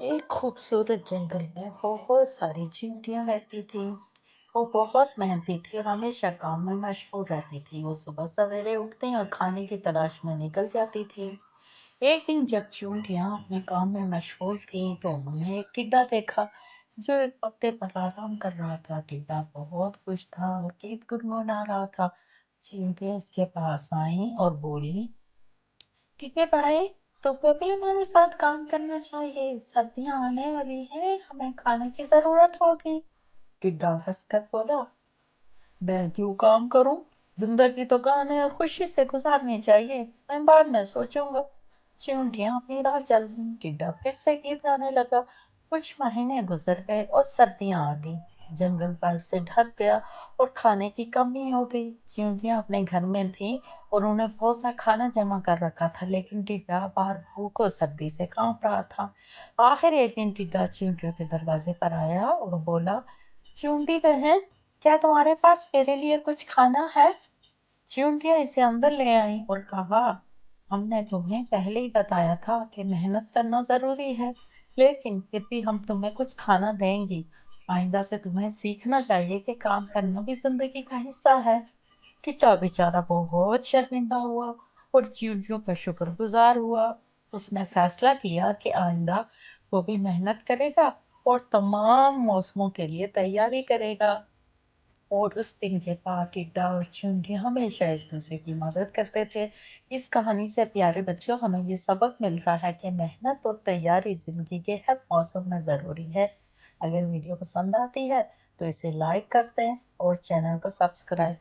एक खूबसूरत जंगल में बहुत सारी चींटियां रहती थी। वो बहुत मेहनती थी और हमेशा काम में मशगूल रहती थी। वो सुबह सवेरे उठती और खाने की तलाश में निकल जाती थी। एक दिन जब चींटियां अपने काम में मशगूल थी तो उन्होंने एक टिड्डा देखा जो एक पत्ते पर आराम कर रहा था। टिड्डा बहुत खुश था और गीत गुनगुना रहा था। चींटियां इसके पास आई और बोली, ठीक है भाई, तुम्हें भी हमारे साथ काम करना चाहिए। सर्दियां आने वाली है, हमें खाने की जरूरत होगी। टिड्डा हंसकर बोला, मैं क्यों काम करूं? जिंदगी तो गाने और खुशी से गुजारनी चाहिए। मैं बाद में सोचूंगा। चींटियां अपनी राह चल दी। टिड्डा फिर से गीत गाने लगा। कुछ महीने गुजर गए और सर्दियां आ गई। जंगल बर्फ से ढक गया और खाने की कमी हो गई। चींटियां अपने घर में थी और उन्हें बहुत सा खाना जमा कर रखा था, लेकिन टिड्डा बाहर भूख और सर्दी से कांप रहा था। आखिर एक दिन टिड्डा चींटियों के दरवाजे पर आया और बोला, चींटी बहन, क्या तुम्हारे पास मेरे लिए कुछ खाना है? चींटियां इसे अंदर ले आई और कहा, हमने तुम्हें पहले ही बताया था कि मेहनत करना जरूरी है, लेकिन फिर भी हम तुम्हें कुछ खाना देंगी। आइंदा से तुम्हें सीखना चाहिए कि काम करना भी जिंदगी का हिस्सा है। टिट्टा बेचारा बहुत शर्मिंदा हुआ और चींटियों का शुक्रगुजार हुआ। उसने फैसला किया कि आइंदा वो भी मेहनत करेगा और तमाम मौसमों के लिए तैयारी करेगा। और उस दिन के बाद टिड्डा और चींटी हमेशा एक दूसरे की मदद करते थे। इस कहानी से प्यारे बच्चों, हमें ये सबक मिलता है कि मेहनत और तैयारी जिंदगी के हर मौसम में जरूरी है। अगर वीडियो पसंद आती है तो इसे लाइक करते हैं और चैनल को सब्सक्राइब